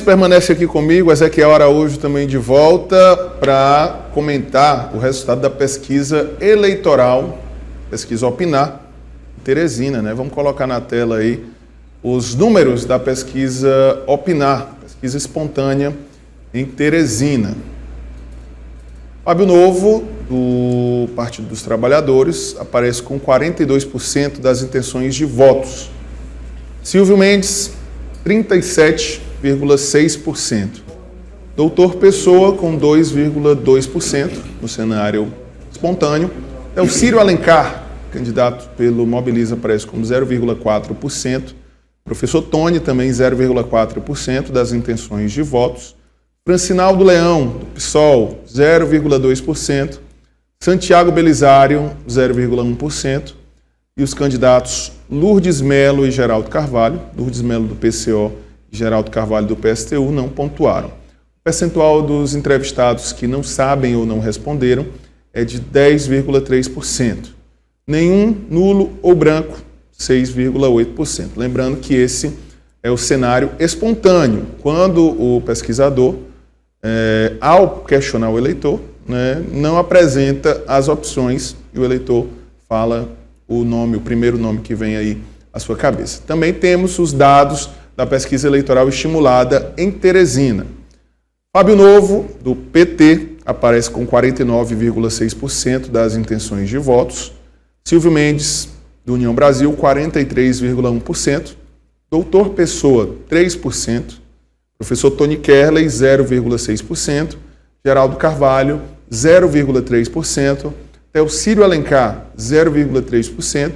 Permanece aqui comigo, Ezequiel Araújo também de volta para comentar o resultado da pesquisa eleitoral, pesquisa Opinar, Teresina, né? Vamos colocar na tela aí os números da pesquisa Opinar, pesquisa espontânea em Teresina. Fábio Novo, do Partido dos Trabalhadores, aparece com 42% das intenções de votos. Silvio Mendes, 37,6%. Doutor Pessoa, com 2,2% no cenário espontâneo. Elcírio Alencar, candidato pelo Mobiliza, aparece com 0,4%. Professor Tony, também 0,4% das intenções de votos. Francinaldo Leão, do PSOL, 0,2%. Santiago Belisário, 0,1%. E os candidatos Lourdes Melo e Geraldo Carvalho, Lourdes Melo do PCO e Geraldo Carvalho do PSTU, não pontuaram. O percentual dos entrevistados que não sabem ou não responderam é de 10,3%. Nenhum, nulo ou branco, 6,8%. Lembrando que esse é o cenário espontâneo, quando o pesquisador, ao questionar o eleitor, né, não apresenta as opções e o eleitor fala o nome, o primeiro nome que vem aí à sua cabeça. Também temos os dados da pesquisa eleitoral estimulada em Teresina. Fábio Novo, do PT, aparece com 49,6% das intenções de votos. Silvio Mendes, do União Brasil, 43,1%. Doutor Pessoa, 3%. Professor Tony Kerley, 0,6%. Geraldo Carvalho, 0,3%. Elcírio Alencar, 0,3%.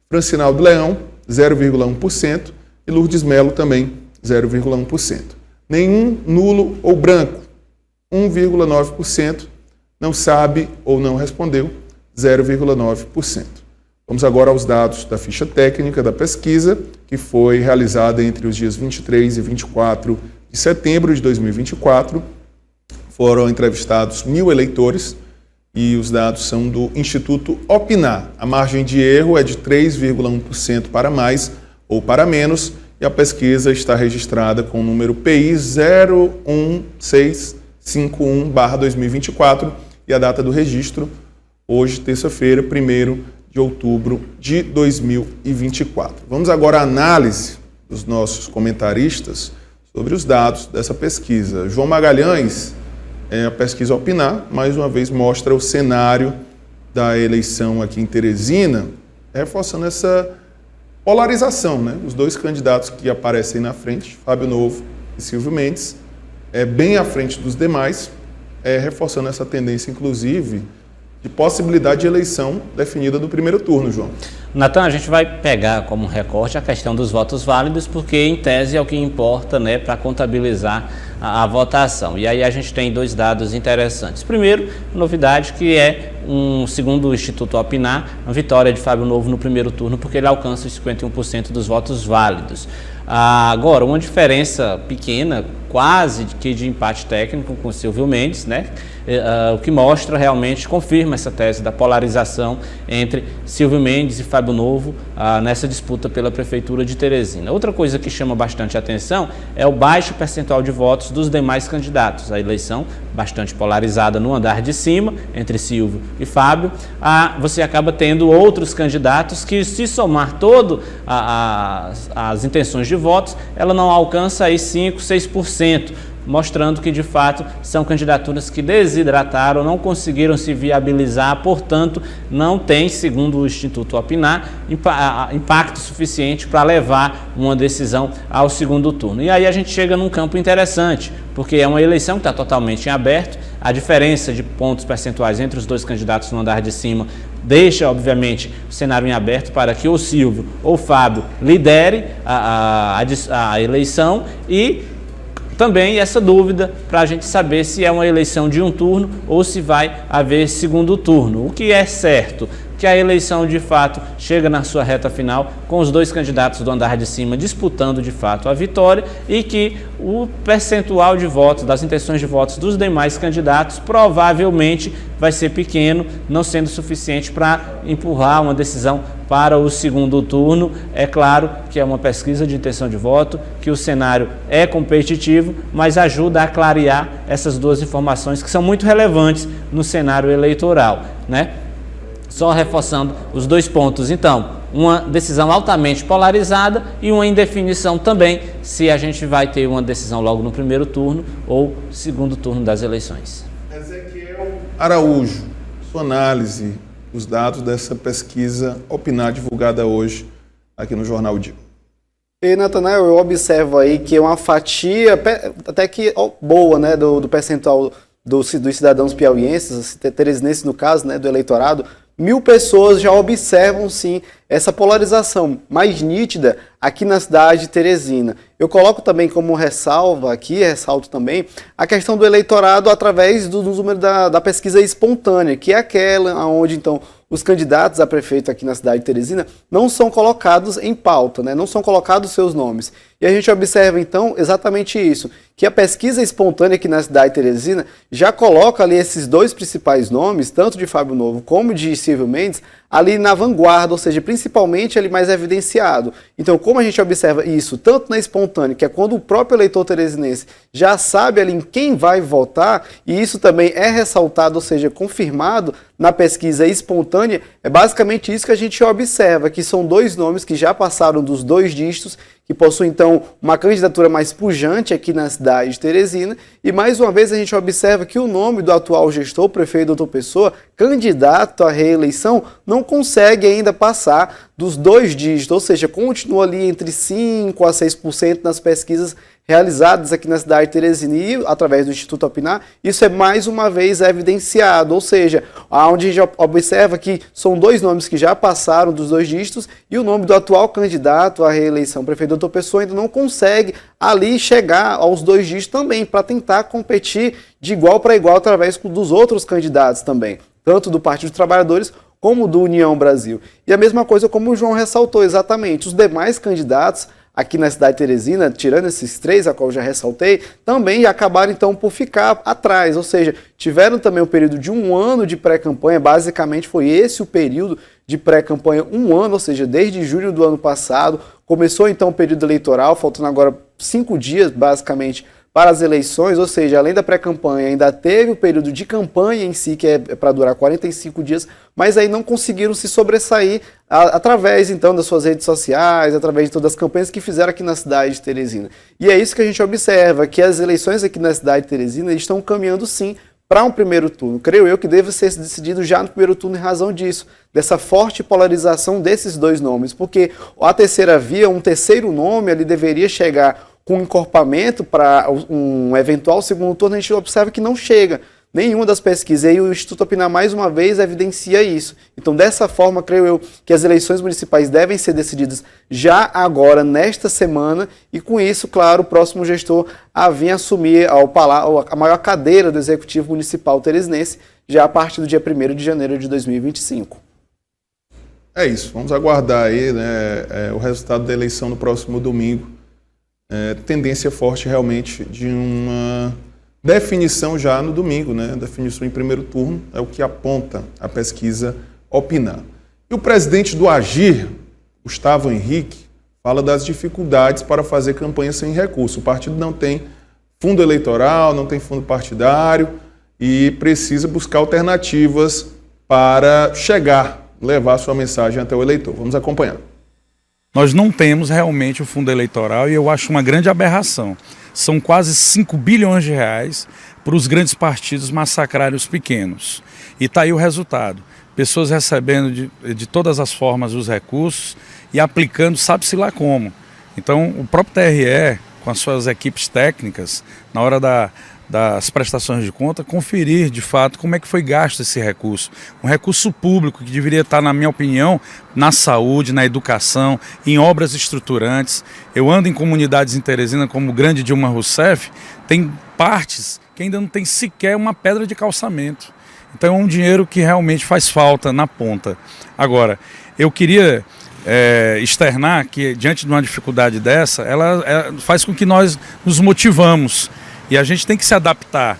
Francinaldo Leão, 0,1%. E Lourdes Melo também, 0,1%. Nenhum, nulo ou branco, 1,9%. Não sabe ou não respondeu, 0,9%. Vamos agora aos dados da ficha técnica da pesquisa, que foi realizada entre os dias 23 e 24 de setembro de 2024. Foram entrevistados 1.000 eleitores e os dados são do Instituto Opinar. A margem de erro é de 3,1% para mais ou para menos e a pesquisa está registrada com o número PI 01651/2024 e a data do registro, hoje, terça-feira, 1º de outubro de 2024. Vamos agora à análise dos nossos comentaristas sobre os dados dessa pesquisa. João Magalhães, a pesquisa Opinar, mais uma vez mostra o cenário da eleição aqui em Teresina, reforçando essa polarização, né? Os dois candidatos que aparecem na frente, Fábio Novo e Silvio Mendes, bem à frente dos demais, reforçando essa tendência, inclusive, de possibilidade de eleição definida no primeiro turno, João. Natan, a gente vai pegar como recorte a questão dos votos válidos, porque em tese é o que importa, né, para contabilizar a votação. E aí a gente tem dois dados interessantes. Primeiro, novidade que é, segundo o Instituto Opinar, a vitória de Fábio Novo no primeiro turno, porque ele alcança os 51% dos votos válidos. Agora, uma diferença pequena, quase que de empate técnico com Silvio Mendes, né? O que mostra realmente, confirma essa tese da polarização entre Silvio Mendes e Fábio Novo nessa disputa pela Prefeitura de Teresina. Outra coisa que chama bastante atenção é o baixo percentual de votos dos demais candidatos. A eleição bastante polarizada no andar de cima, entre Silvio e Fábio. Você acaba tendo outros candidatos que, se somar todo as intenções de votos, ela não alcança aí 5%, 6%. Mostrando que, de fato, são candidaturas que desidrataram, não conseguiram se viabilizar, portanto, não tem, segundo o Instituto Opinar, impacto suficiente para levar uma decisão ao segundo turno. E aí a gente chega num campo interessante, porque é uma eleição que está totalmente em aberto, a diferença de pontos percentuais entre os dois candidatos no andar de cima deixa, obviamente, o cenário em aberto para que o Silvio ou o Fábio lidere a eleição e também essa dúvida para a gente saber se é uma eleição de um turno ou se vai haver segundo turno. O que é certo? Que a eleição de fato chega na sua reta final com os dois candidatos do andar de cima disputando de fato a vitória e que o percentual de votos, das intenções de votos dos demais candidatos provavelmente vai ser pequeno, não sendo suficiente para empurrar uma decisão para o segundo turno. É claro que é uma pesquisa de intenção de voto, que o cenário é competitivo, mas ajuda a clarear essas duas informações que são muito relevantes no cenário eleitoral, né? Só reforçando os dois pontos, então, uma decisão altamente polarizada e uma indefinição também, se a gente vai ter uma decisão logo no primeiro turno ou segundo turno das eleições. Ezequiel Araújo, sua análise, os dados dessa pesquisa Opinar divulgada hoje aqui no Jornal Dia. E, Natanael, eu observo aí que é uma fatia até que boa, né, do percentual dos cidadãos piauienses, teresinenses no caso, né, do eleitorado. 1.000 pessoas já observam, sim, essa polarização mais nítida aqui na cidade de Teresina. Eu coloco também como ressalva aqui, ressalto também, a questão do eleitorado através do número da pesquisa espontânea, que é aquela onde, então, os candidatos a prefeito aqui na cidade de Teresina não são colocados em pauta, né? Não são colocados seus nomes. E a gente observa, então, exatamente isso, que a pesquisa espontânea aqui na cidade de Teresina já coloca ali esses dois principais nomes, tanto de Fábio Novo como de Silvio Mendes, ali na vanguarda, ou seja, principalmente ali mais evidenciado. Então, como a gente observa isso, tanto na espontânea, que é quando o próprio eleitor teresinense já sabe ali em quem vai votar, e isso também é ressaltado, ou seja, confirmado na pesquisa espontânea, é basicamente isso que a gente observa, que são dois nomes que já passaram dos 2 dígitos, que possuem, então, uma candidatura mais pujante aqui na cidade de Teresina, e mais uma vez a gente observa que o nome do atual gestor, o prefeito Doutor Pessoa, candidato à reeleição, não consegue ainda passar dos 2 dígitos, ou seja, continua ali entre 5% a 6% nas pesquisas realizadas aqui na cidade de Teresina e através do Instituto Opinar, isso é mais uma vez evidenciado, ou seja, onde a gente observa que são 2 nomes que já passaram dos 2 dígitos e o nome do atual candidato à reeleição, prefeito Doutor Pessoa, ainda não consegue ali chegar aos 2 dígitos também, para tentar competir de igual para igual através dos outros candidatos também, tanto do Partido dos Trabalhadores como do União Brasil. E a mesma coisa como o João ressaltou, exatamente, os demais candidatos aqui na cidade de Teresina, tirando esses 3, a qual eu já ressaltei, também acabaram então por ficar atrás, ou seja, tiveram também um período de 1 ano de pré-campanha, basicamente foi esse o período de pré-campanha, 1 ano, ou seja, desde julho do ano passado, começou então o período eleitoral, faltando agora 5 dias basicamente para as eleições, ou seja, além da pré-campanha, ainda teve o período de campanha em si, que é para durar 45 dias, mas aí não conseguiram se sobressair através, então, das suas redes sociais, através de todas as campanhas que fizeram aqui na cidade de Teresina. E é isso que a gente observa, que as eleições aqui na cidade de Teresina estão caminhando, sim, para um primeiro turno. Creio eu que deve ser decidido já no primeiro turno em razão disso, dessa forte polarização desses 2 nomes, porque a terceira via, um terceiro nome, ele deveria chegar com encorpamento para um eventual segundo turno, a gente observa que não chega nenhuma das pesquisas, e o Instituto Opinar mais uma vez evidencia isso. Então, dessa forma, creio eu que as eleições municipais devem ser decididas já agora, nesta semana, e com isso, claro, o próximo gestor a vir assumir a maior cadeira do Executivo Municipal teresinense, já a partir do dia 1º de janeiro de 2025. É isso, vamos aguardar aí, né, o resultado da eleição no próximo domingo. Tendência forte realmente de uma definição já no domingo, né? Definição em primeiro turno, é o que aponta a pesquisa Opinar. E o presidente do Agir, Gustavo Henrique, fala das dificuldades para fazer campanha sem recurso. O partido não tem fundo eleitoral, não tem fundo partidário e precisa buscar alternativas para levar sua mensagem até o eleitor. Vamos acompanhar. Nós não temos realmente o fundo eleitoral e eu acho uma grande aberração. São quase 5 bilhões de reais para os grandes partidos massacrarem os pequenos. E está aí o resultado. Pessoas recebendo de todas as formas os recursos e aplicando sabe-se lá como. Então o próprio TRE, com as suas equipes técnicas, na hora das prestações de conta, conferir de fato como é que foi gasto esse recurso. Um recurso público que deveria estar, na minha opinião, na saúde, na educação, em obras estruturantes. Eu ando em comunidades em Teresina como o grande Dilma Rousseff, tem partes que ainda não tem sequer uma pedra de calçamento. Então é um dinheiro que realmente faz falta na ponta. Agora, eu queria externar que, diante de uma dificuldade dessa, ela faz com que nós nos motivamos. E a gente tem que se adaptar.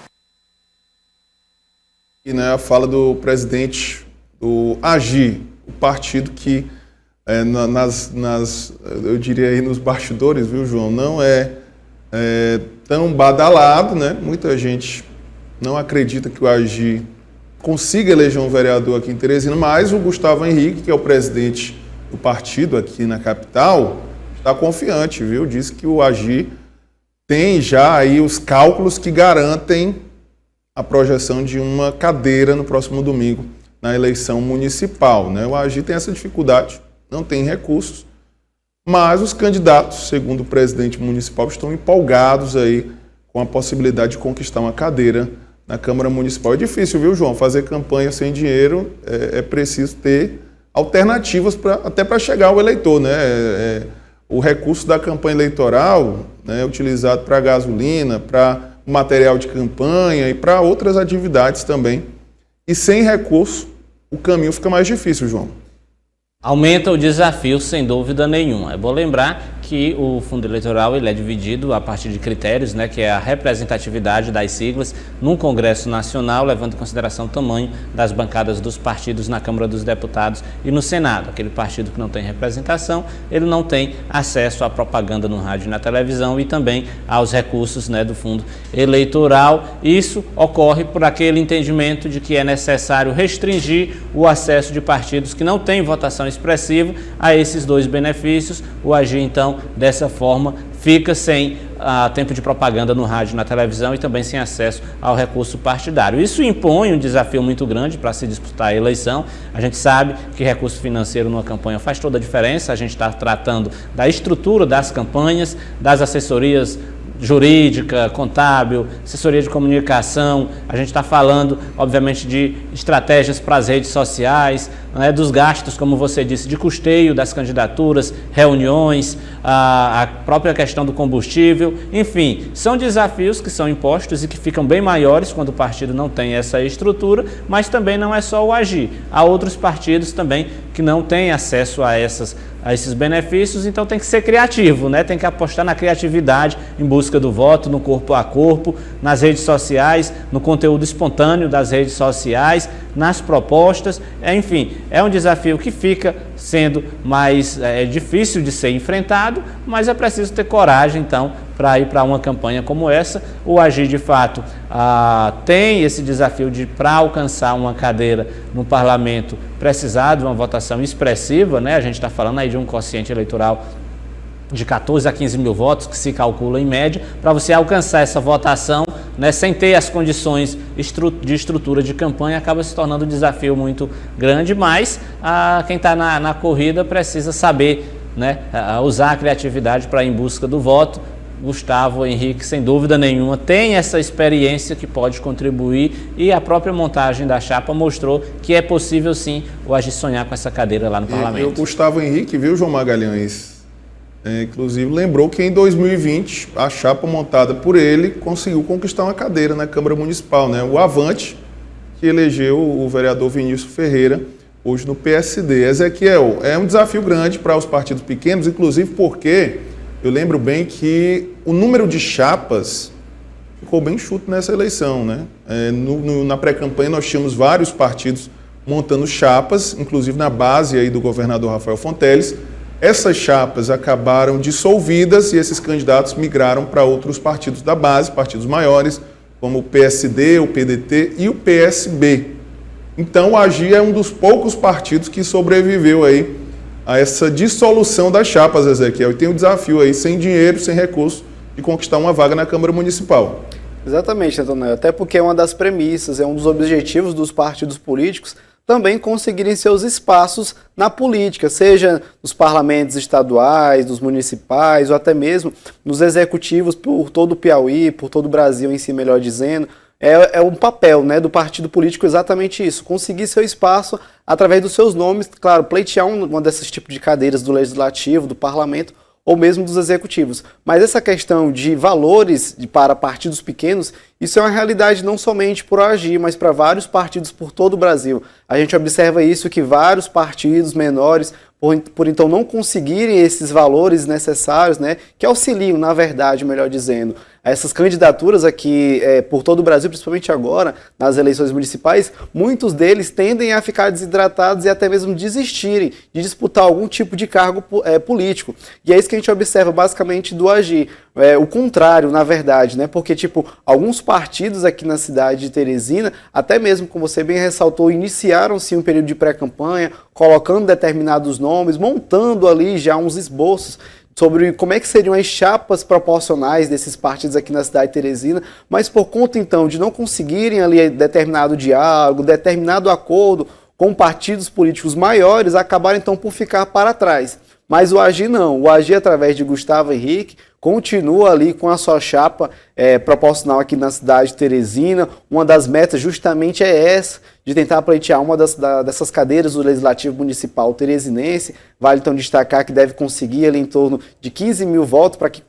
E a fala do presidente do Agir, o partido que eu diria aí nos bastidores, viu, João, não é tão badalado, né? Muita gente não acredita que o AGI consiga eleger um vereador aqui em Teresina, mas o Gustavo Henrique, que é o presidente do partido aqui na capital, está confiante, viu? Diz que o AGI tem já aí os cálculos que garantem a projeção de uma cadeira no próximo domingo na eleição municipal, né? O AGI tem essa dificuldade, não tem recursos, mas os candidatos, segundo o presidente municipal, estão empolgados aí com a possibilidade de conquistar uma cadeira na Câmara Municipal. É difícil, viu, João? Fazer campanha sem dinheiro é preciso ter alternativas até para chegar ao eleitor, né? O recurso da campanha eleitoral, né, utilizado para gasolina, para material de campanha e para outras atividades também. E sem recurso, o caminho fica mais difícil, João. Aumenta o desafio, sem dúvida nenhuma. É bom lembrar que o fundo eleitoral ele é dividido a partir de critérios, né, que é a representatividade das siglas num Congresso Nacional, levando em consideração o tamanho das bancadas dos partidos na Câmara dos Deputados e no Senado. Aquele partido que não tem representação, ele não tem acesso à propaganda no rádio e na televisão e também aos recursos, né, do fundo eleitoral. Isso ocorre por aquele entendimento de que é necessário restringir o acesso de partidos que não têm votação expressiva a esses dois benefícios. O AGI, então, dessa forma, fica sem tempo de propaganda no rádio e na televisão e também sem acesso ao recurso partidário. Isso impõe um desafio muito grande para se disputar a eleição. A gente sabe que recurso financeiro numa campanha faz toda a diferença. A gente está tratando da estrutura das campanhas, das assessorias jurídica, contábil, assessoria de comunicação. A gente está falando, obviamente, de estratégias para as redes sociais, né, dos gastos, como você disse, de custeio das candidaturas, reuniões, a própria questão do combustível. Enfim, são desafios que são impostos e que ficam bem maiores quando o partido não tem essa estrutura, mas também não é só o AGI. Há outros partidos também que não têm acesso a esses benefícios, então tem que ser criativo, né? Tem que apostar na criatividade em busca do voto, no corpo a corpo, nas redes sociais, no conteúdo espontâneo das redes sociais, nas propostas, enfim, é um desafio que fica sendo mais difícil de ser enfrentado, mas é preciso ter coragem, então, para ir para uma campanha como essa. O AGI, de fato, tem esse desafio de, para alcançar uma cadeira no parlamento, precisar de uma votação expressiva, né? A gente está falando aí de um quociente eleitoral de 14 a 15 mil votos, que se calcula em média, para você alcançar essa votação, né, sem ter as condições de estrutura de campanha, acaba se tornando um desafio muito grande, mas quem está na corrida precisa saber, né, usar a criatividade para ir em busca do voto. Gustavo Henrique, sem dúvida nenhuma, tem essa experiência que pode contribuir e a própria montagem da chapa mostrou que é possível sim o AGI sonhar com essa cadeira lá no parlamento. O Gustavo Henrique, viu, João Magalhães? Inclusive lembrou que em 2020 a chapa montada por ele conseguiu conquistar uma cadeira na Câmara Municipal, né? O Avante, que elegeu o vereador Vinícius Ferreira, hoje no PSD. Ezequiel, é um desafio grande para os partidos pequenos, inclusive porque eu lembro bem que o número de chapas ficou bem enxuto nessa eleição, né? Na pré-campanha nós tínhamos vários partidos montando chapas, inclusive na base aí do governador Rafael Fonteles. Essas chapas acabaram dissolvidas e esses candidatos migraram para outros partidos da base, partidos maiores, como o PSD, o PDT e o PSB. Então o AGI é um dos poucos partidos que sobreviveu aí a essa dissolução das chapas, Ezequiel. E tem um desafio aí, sem dinheiro, sem recurso, de conquistar uma vaga na Câmara Municipal. Exatamente, Antônio. Até porque é uma das premissas, é um dos objetivos dos partidos políticos também conseguirem seus espaços na política, seja nos parlamentos estaduais, nos municipais, ou até mesmo nos executivos por todo o Piauí, por todo o Brasil em si, melhor dizendo. É um papel, né, do partido político exatamente isso, conseguir seu espaço através dos seus nomes, claro, pleitear uma desses tipos de cadeiras do legislativo, do parlamento, ou mesmo dos executivos. Mas essa questão de valores para partidos pequenos, isso é uma realidade não somente por AGI, mas para vários partidos por todo o Brasil. A gente observa isso, que vários partidos menores, por então não conseguirem esses valores necessários, né, que auxiliam, na verdade, melhor dizendo, a essas candidaturas aqui por todo o Brasil, principalmente agora, nas eleições municipais, muitos deles tendem a ficar desidratados e até mesmo desistirem de disputar algum tipo de cargo político. E é isso que a gente observa basicamente do AGI. O contrário, na verdade, né? Porque, alguns partidos aqui na cidade de Teresina, até mesmo, como você bem ressaltou, iniciaram-se um período de pré-campanha, colocando determinados nomes, montando ali já uns esboços sobre como é que seriam as chapas proporcionais desses partidos aqui na cidade de Teresina, mas por conta, então, de não conseguirem ali determinado diálogo, determinado acordo com partidos políticos maiores, acabaram, então, por ficar para trás. Mas o AGI não. O AGI, através de Gustavo Henrique, continua ali com a sua chapa proporcional aqui na cidade de Teresina. Uma das metas justamente é essa, de tentar pleitear uma dessas cadeiras do Legislativo Municipal teresinense. Vale então destacar que deve conseguir ali em torno de 15 mil votos para que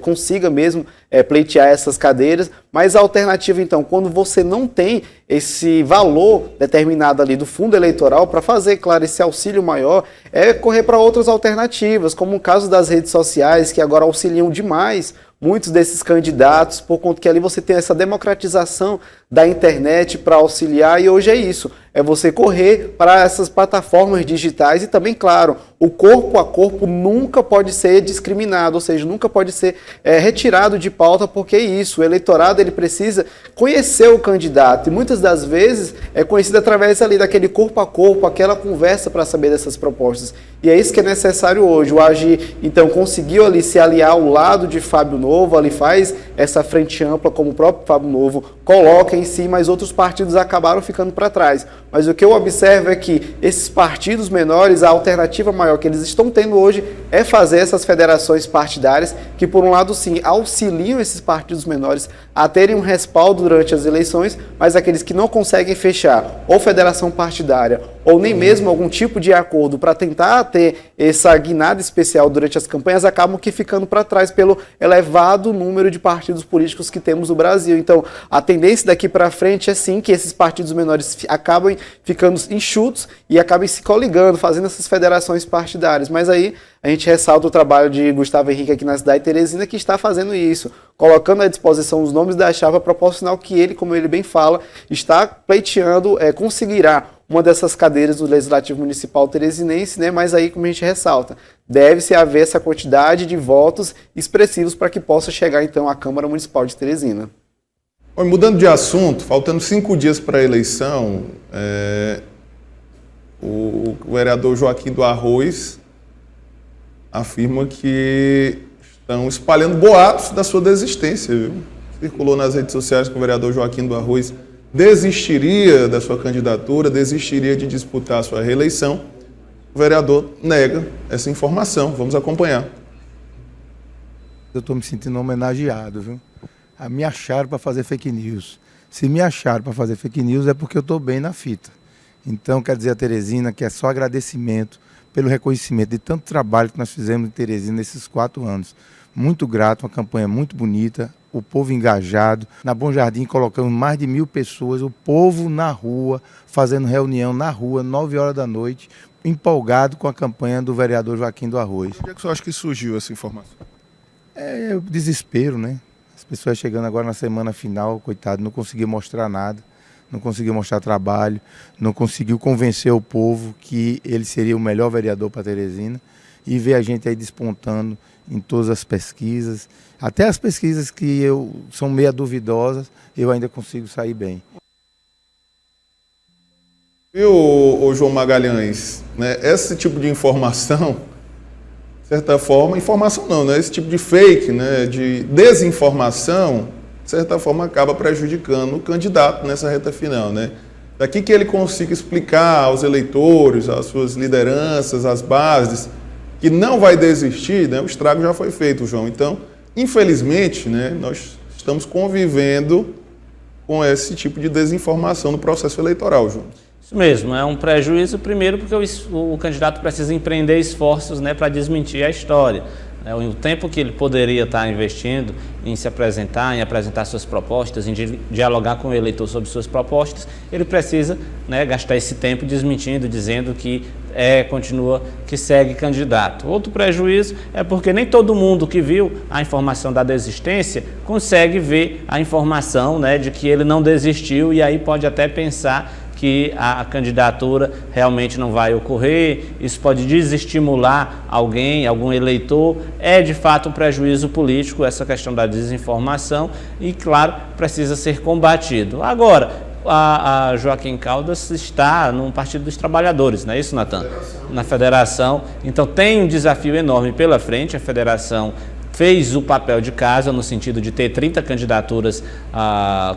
consiga mesmo pleitear essas cadeiras. Mas a alternativa, então, quando você não tem esse valor determinado ali do fundo eleitoral para fazer, claro, esse auxílio maior, é correr para outras alternativas, como o caso das redes sociais, que agora auxiliam demais muitos desses candidatos, por conta que ali você tem essa democratização da internet para auxiliar, e hoje é isso, é você correr para essas plataformas digitais e também, claro, o corpo a corpo nunca pode ser discriminado, ou seja, nunca pode ser retirado de pauta, porque é isso, o eleitorado ele precisa conhecer o candidato, e muitas das vezes é conhecido através ali daquele corpo a corpo, aquela conversa para saber dessas propostas, e é isso que é necessário hoje. O AGI, então, conseguiu ali se aliar ao lado de Fábio Novo, ali faz essa frente ampla, como o próprio Fábio Novo coloca em si, mas outros partidos acabaram ficando para trás. Mas o que eu observo é que esses partidos menores, a alternativa maior que eles estão tendo hoje é fazer essas federações partidárias, que por um lado sim, auxiliam esses partidos menores a terem um respaldo durante as eleições, mas aqueles que não conseguem fechar ou federação partidária ou nem mesmo algum tipo de acordo para tentar ter essa guinada especial durante as campanhas, acabam que ficando para trás pelo elevado número de partidos políticos que temos no Brasil. Então, a tendência daqui para frente é sim que esses partidos menores acabem ficando enxutos e acabem se coligando, fazendo essas federações partidárias. Mas aí a gente ressalta o trabalho de Gustavo Henrique aqui na cidade de Teresina, que está fazendo isso, colocando à disposição os nomes da chapa proporcional que ele, como ele bem fala, está pleiteando, conseguirá uma dessas cadeiras do Legislativo Municipal teresinense, né? Mas aí, como a gente ressalta, deve-se haver essa quantidade de votos expressivos para que possa chegar, então, à Câmara Municipal de Teresina. Mudando de assunto, faltando 5 dias para a eleição, o vereador Joaquim do Arroz afirma que estão espalhando boatos da sua desistência, viu? Circulou nas redes sociais que o vereador Joaquim do Arroz desistiria da sua candidatura, desistiria de disputar a sua reeleição. O vereador nega essa informação. Vamos acompanhar. Eu estou me sentindo homenageado, viu? Me acharam para fazer fake news. Se me acharam para fazer fake news é porque eu estou bem na fita. Então, quer dizer a Teresina que é só agradecimento pelo reconhecimento de tanto trabalho que nós fizemos em Teresina nesses 4 anos. Muito grato, uma campanha muito bonita, o povo engajado. Na Bom Jardim colocamos mais de 1.000 pessoas, o povo na rua, fazendo reunião na rua, 9 horas da noite, empolgado com a campanha do vereador Joaquim do Arroz. Onde é que você acha que surgiu essa informação? É o desespero, né? As pessoas chegando agora na semana final, coitado, não conseguiu mostrar nada, não conseguiu mostrar trabalho, não conseguiu convencer o povo que ele seria o melhor vereador para Teresina, e ver a gente aí despontando em todas as pesquisas, até as pesquisas que são meio duvidosas, eu ainda consigo sair bem. Viu, João Magalhães, né, esse tipo de informação, de certa forma, informação não, né, esse tipo de fake, né, de desinformação, de certa forma acaba prejudicando o candidato nessa reta final, né? Daqui que ele consiga explicar aos eleitores, às suas lideranças, às bases, que não vai desistir, né, o estrago já foi feito, João. Então, infelizmente, né, nós estamos convivendo com esse tipo de desinformação no processo eleitoral, João. Isso mesmo, é um prejuízo, primeiro, porque o candidato precisa empreender esforços, né, para desmentir a história. né, o tempo que ele poderia estar investindo em se apresentar, em apresentar suas propostas, em dialogar com o eleitor sobre suas propostas, ele precisa, né, gastar esse tempo desmentindo, dizendo que continua, que segue candidato. Outro prejuízo é porque nem todo mundo que viu a informação da desistência consegue ver a informação, né, de que ele não desistiu, e aí pode até pensar que a candidatura realmente não vai ocorrer. Isso pode desestimular alguém, algum eleitor. É de fato um prejuízo político essa questão da desinformação e, claro, precisa ser combatido. Agora, a Joaquim Caldas está no Partido dos Trabalhadores, não é isso, Natan? Na federação. Então tem um desafio enorme pela frente. A federação fez o papel de casa no sentido de ter 30 candidaturas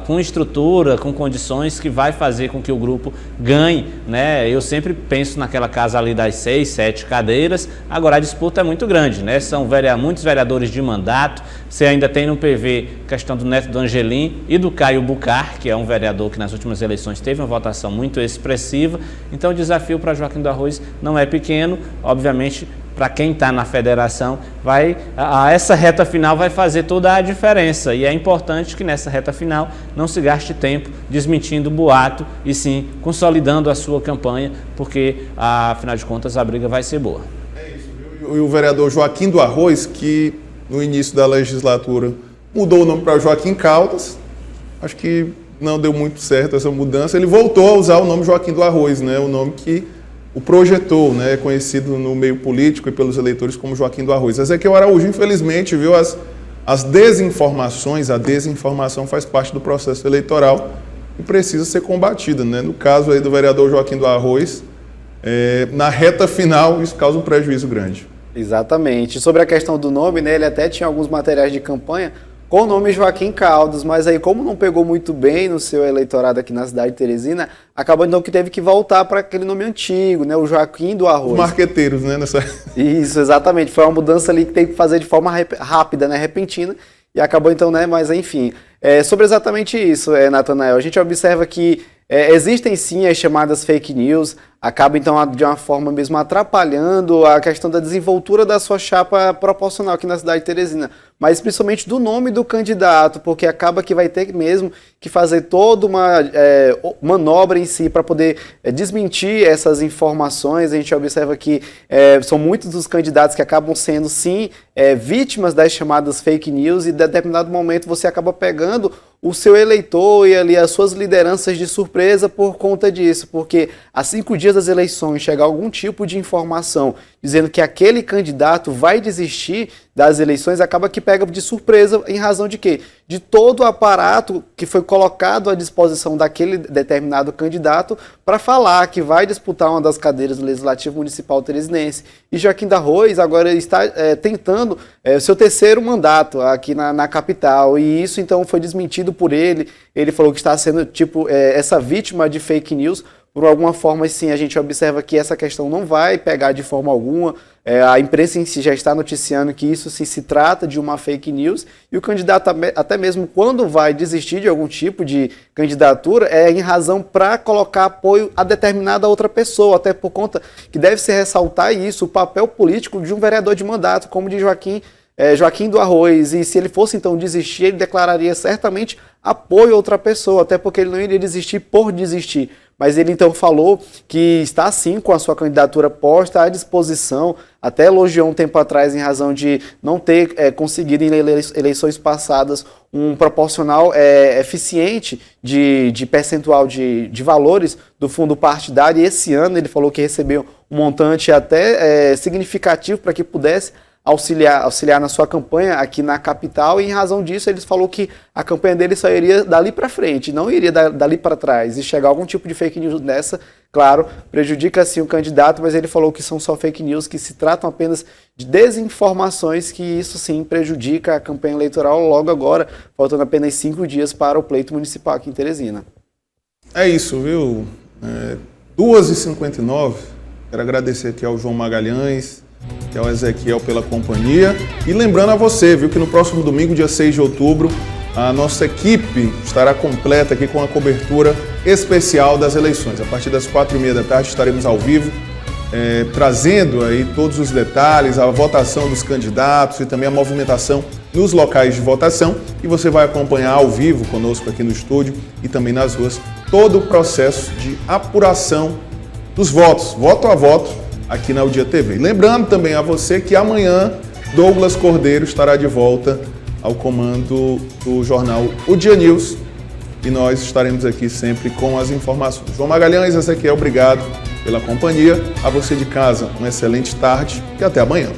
com estrutura, com condições que vai fazer com que o grupo ganhe, né? Eu sempre penso naquela casa ali das 6, 7 cadeiras. Agora a disputa é muito grande, né? São muitos vereadores de mandato. Você ainda tem no PV a questão do Neto do Angelim e do Caio Bucar, que é um vereador que nas últimas eleições teve uma votação muito expressiva. Então o desafio para Joaquim do Arroz não é pequeno, obviamente. Para quem está na federação, essa reta final vai fazer toda a diferença. E é importante que nessa reta final não se gaste tempo desmentindo o boato e sim consolidando a sua campanha, porque, afinal de contas, a briga vai ser boa. É isso, viu? E o vereador Joaquim do Arroz, que no início da legislatura mudou o nome para Joaquim Caldas, acho que não deu muito certo essa mudança, ele voltou a usar o nome Joaquim do Arroz, né? O nome que o projetou, né, conhecido no meio político e pelos eleitores como Joaquim do Arroz. Ezequiel Araújo, infelizmente, viu, as desinformações, a desinformação faz parte do processo eleitoral e precisa ser combatida, né? No caso aí do vereador Joaquim do Arroz, na reta final, isso causa um prejuízo grande. Exatamente. Sobre a questão do nome, né, ele até tinha alguns materiais de campanha com o nome Joaquim Caldas, mas aí como não pegou muito bem no seu eleitorado aqui na cidade de Teresina, acabou então que teve que voltar para aquele nome antigo, né, o Joaquim do Arroz. Os marqueteiros, né? Isso, exatamente. Foi uma mudança ali que teve que fazer de forma rápida, né, repentina, e acabou então, né, mas enfim. Sobre exatamente isso, Natanael, a gente observa que existem sim as chamadas fake news, acaba então de uma forma mesmo atrapalhando a questão da desenvoltura da sua chapa proporcional aqui na cidade de Teresina, mas principalmente do nome do candidato, porque acaba que vai ter mesmo que fazer toda uma manobra em si para poder desmentir essas informações. A gente observa que são muitos dos candidatos que acabam sendo sim vítimas das chamadas fake news e em determinado momento você acaba pegando o seu eleitor e ali as suas lideranças de surpresa por conta disso, porque há 5 dias das eleições chegar algum tipo de informação dizendo que aquele candidato vai desistir das eleições, acaba que pega de surpresa em razão de quê? De todo o aparato que foi colocado à disposição daquele determinado candidato para falar que vai disputar uma das cadeiras do Legislativo Municipal Teresinense. E Joaquim do Arroz agora está tentando seu 3º mandato aqui na capital, e isso então foi desmentido por ele. Ele falou que está sendo essa vítima de fake news. Por alguma forma, sim, a gente observa que essa questão não vai pegar de forma alguma. A imprensa em si já está noticiando que isso sim se trata de uma fake news, e o candidato, até mesmo quando vai desistir de algum tipo de candidatura, é em razão para colocar apoio a determinada outra pessoa, até por conta que deve se ressaltar isso, o papel político de um vereador de mandato, como de Joaquim do Arroz, e se ele fosse então desistir, ele declararia certamente apoio a outra pessoa, até porque ele não iria desistir por desistir. Mas ele então falou que está sim com a sua candidatura posta à disposição, até elogiou um tempo atrás em razão de não ter conseguido em eleições passadas um proporcional eficiente de percentual de valores do fundo partidário, e esse ano ele falou que recebeu um montante até significativo para que pudesse auxiliar na sua campanha aqui na capital, e em razão disso ele falou que a campanha dele só iria dali para frente, não iria dali para trás, e chegar algum tipo de fake news dessa, claro, prejudica sim o candidato, mas ele falou que são só fake news, que se tratam apenas de desinformações, que isso sim prejudica a campanha eleitoral logo agora, faltando apenas 5 dias para o pleito municipal aqui em Teresina. É isso, viu? 2h59, quero agradecer aqui ao João Magalhães, que é o Ezequiel pela companhia, e lembrando a você, viu, que no próximo domingo, dia 6 de outubro, a nossa equipe estará completa aqui com a cobertura especial das eleições. A partir das 4h30 da tarde estaremos ao vivo trazendo aí todos os detalhes, a votação dos candidatos e também a movimentação nos locais de votação, e você vai acompanhar ao vivo conosco aqui no estúdio e também nas ruas todo o processo de apuração dos votos, voto a voto, aqui na O Dia TV. Lembrando também a você que amanhã Douglas Cordeiro estará de volta ao comando do jornal O Dia News, e nós estaremos aqui sempre com as informações. João Magalhães, Ezequiel, obrigado pela companhia. A você de casa, uma excelente tarde e até amanhã.